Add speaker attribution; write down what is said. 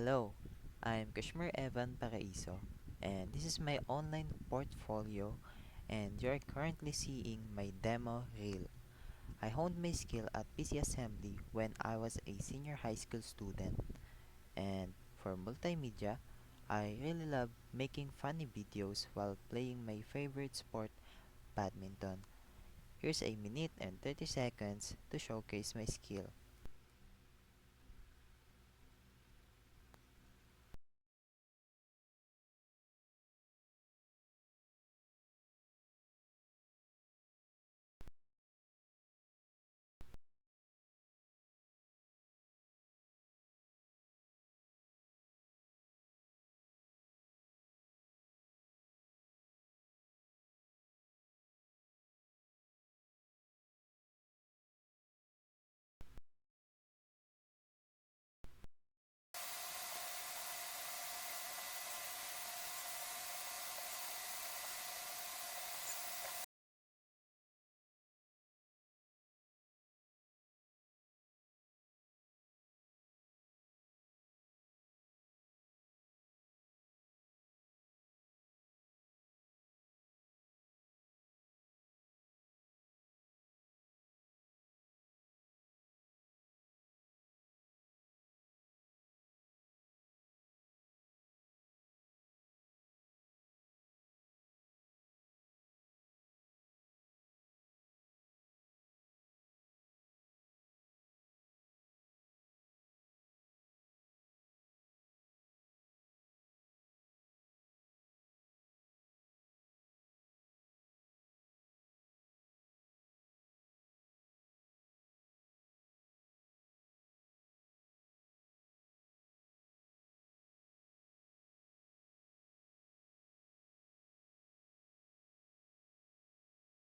Speaker 1: Hello, I'm Kashmir Evan Paraiso, and this is my online portfolio, and you're currently seeing my demo reel. I honed my skill at PC assembly when I was a senior high school student, and for multimedia, I really love making funny videos while playing my favorite sport, badminton. Here's a minute and 30 seconds to showcase my skill.